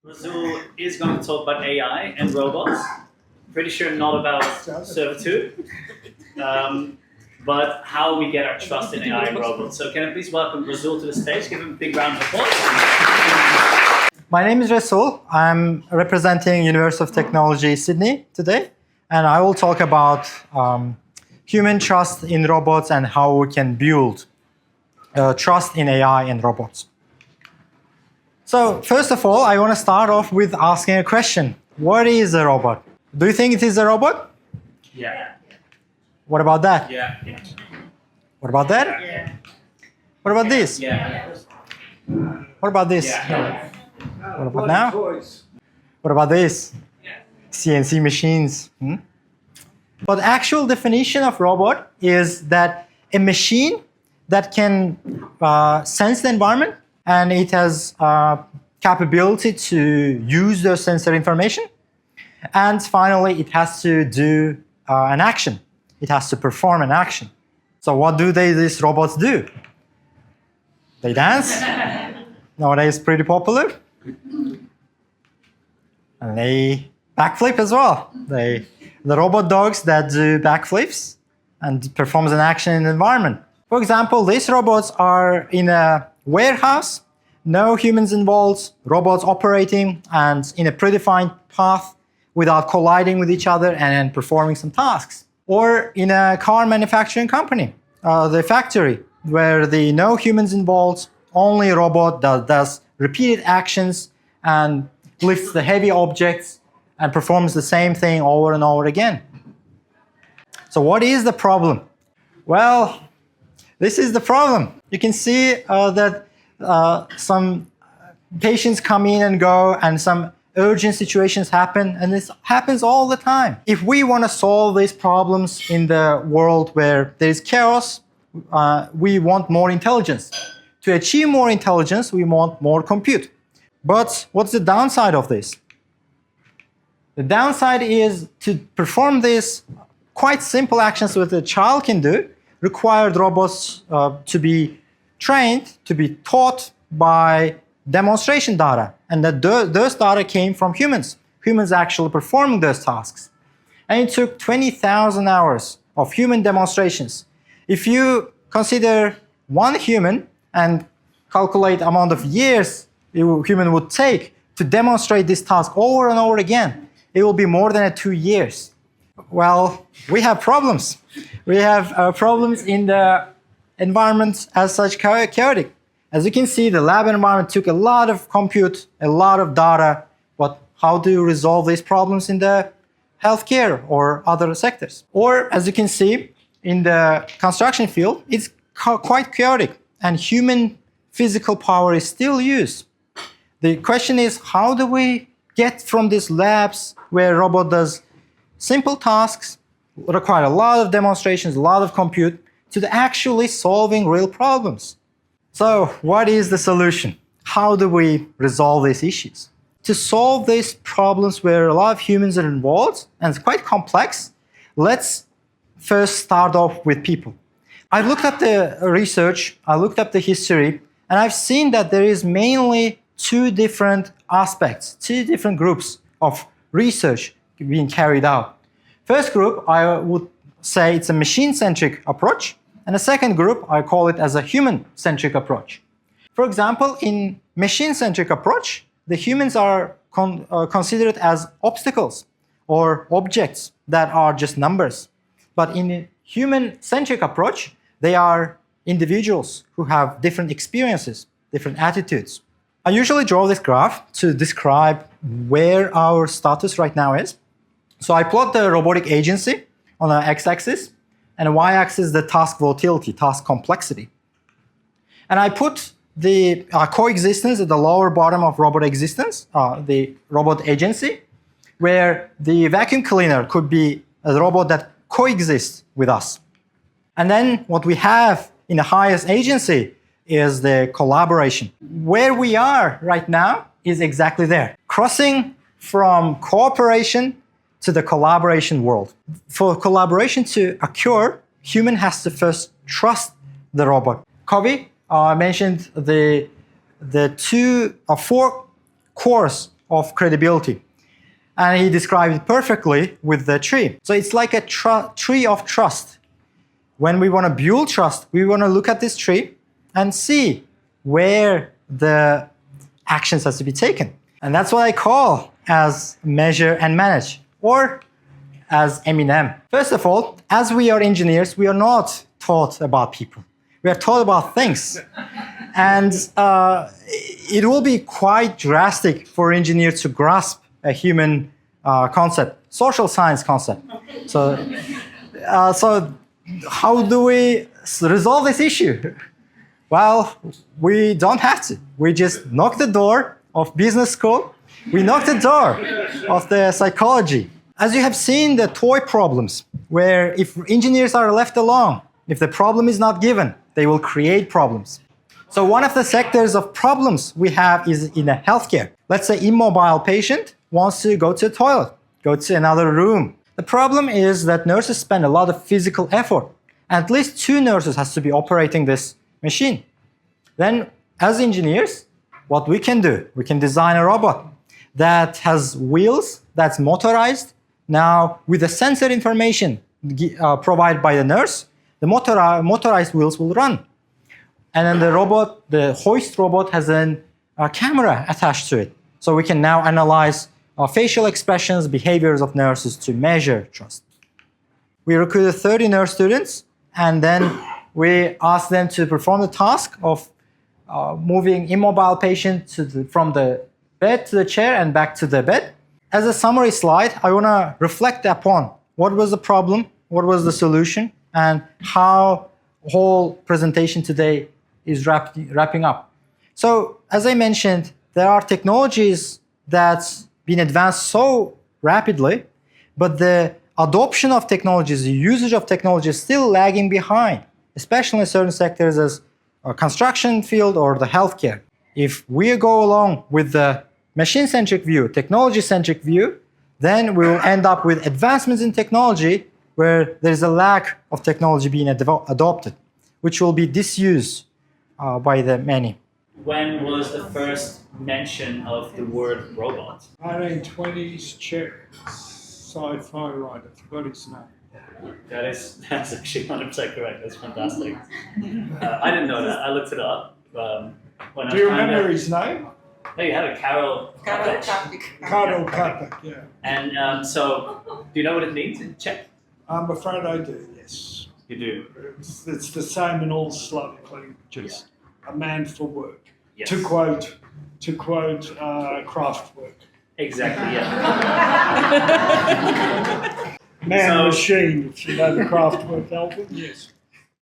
Razul is going to talk about AI and robots. Pretty sure not about servitude, but how we get our trust in AI and robots. So can I please welcome Razul to the stage? Give him a big round of applause. My name is Rasul. I'm representing University of Technology, Sydney today, and I will talk about human trust in robots and how we can build trust in AI and robots. So first of all, I want to start off with asking a question. What is a robot? Do you think it is a robot? Yeah. What about that? Yeah. What about that? Yeah. What about this? Yeah. What about this? Yeah. What about now? What about this? CNC machines. But the actual definition of robot is that a machine that can sense the environment, and it has capability to use the sensor information. And finally, it has to do an action. It has to perform an action. So what do these robots do? They dance. Nowadays, pretty popular. And they backflip as well. The robot dogs that do backflips and performs an action in the environment. For example, these robots are in a warehouse, no humans involved, robots operating and in a predefined path without colliding with each other and performing some tasks. Or in a car manufacturing company, the factory, where no humans involved, only a robot that does repeated actions and lifts the heavy objects and performs the same thing over and over again. So what is the problem? Well, this is the problem. You can see that some patients come in and go, and some urgent situations happen, and this happens all the time. If we want to solve these problems in the world where there is chaos, we want more intelligence. To achieve more intelligence, we want more compute. But what's the downside of this? The downside is to perform these quite simple actions that a child can do, required robots to be trained, to be taught by demonstration data. And that those data came from humans. Humans actually performing those tasks. And it took 20,000 hours of human demonstrations. If you consider one human and calculate amount of years a human would take to demonstrate this task over and over again, it will be more than 2 years. Well, we have problems. We have problems in the environment as such chaotic. As you can see, the lab environment took a lot of compute, a lot of data, but how do you resolve these problems in the healthcare or other sectors? Or as you can see, in the construction field, it's quite chaotic and human physical power is still used. The question is, how do we get from these labs where robot does simple tasks, require a lot of demonstrations, a lot of compute, to actually solving real problems? So what is the solution? How do we resolve these issues? To solve these problems where a lot of humans are involved, and it's quite complex, let's first start off with people. I looked up the research, I looked up the history, and I've seen that there is mainly two different aspects, two different groups of research being carried out. First group, I would say it's a machine-centric approach. And the second group, I call it as a human-centric approach. For example, in machine-centric approach, the humans are considered as obstacles or objects that are just numbers. But in a human-centric approach, they are individuals who have different experiences, different attitudes. I usually draw this graph to describe where our status right now is. So I plot the robotic agency on the x-axis, and the y-axis the task volatility, task complexity. And I put the coexistence at the lower bottom of robot existence, the robot agency, where the vacuum cleaner could be a robot that coexists with us. And then what we have in the highest agency is the collaboration. Where we are right now is exactly there, crossing from cooperation to the collaboration world. For collaboration to occur, human has to first trust the robot. Covey mentioned the four cores of credibility. And he described it perfectly with the tree. So it's like a tree of trust. When we want to build trust, we want to look at this tree and see where the actions has to be taken. And that's what I call as measure and manage, or as M&M. First of all, as we are engineers, we are not taught about people. We are taught about things. And it will be quite drastic for engineers to grasp a human concept, social science concept. So how do we resolve this issue? Well, we don't have to. We just knock the door of business school. We knock the door of the psychology. As you have seen the toy problems, where if engineers are left alone, if the problem is not given, they will create problems. So one of the sectors of problems we have is in a healthcare. Let's say immobile patient wants to go to the toilet, go to another room. The problem is that nurses spend a lot of physical effort. At least 2 nurses has to be operating this machine. Then, as engineers, what we can do, we can design a robot that has wheels, that's motorized. Now, with the sensor information provided by the nurse, the motorized wheels will run. And then the robot, the hoist robot, has a camera attached to it. So we can now analyze facial expressions, behaviors of nurses to measure trust. We recruited 30 nurse students, and then we asked them to perform the task of moving immobile patient from the bed to the chair and back to the bed. As a summary slide, I want to reflect upon what was the problem, what was the solution, and how whole presentation today is wrapping up. So, as I mentioned, there are technologies that's been advanced so rapidly, but the adoption of technologies, the usage of technology is still lagging behind, especially in certain sectors as a construction field or the healthcare. If we go along with the machine-centric view, technology-centric view, then we will end up with advancements in technology where there is a lack of technology being adopted, which will be disused by the many. When was the first mention of the word robot? 1920s Czech sci-fi writer, forgot his name. That's actually 100% correct. That's fantastic. I didn't know that. I looked it up. When Do you remember his name? No, you have it, Karel. Karel Kapek, yeah. And so, do you know what it means in Czech? I'm afraid I do, yes. You do. It's the same in all Slavic languages. A man for work. Yes. To quote Kraftwerk. Exactly, yeah. Man So- machine, if you know the Kraftwerk album, yes.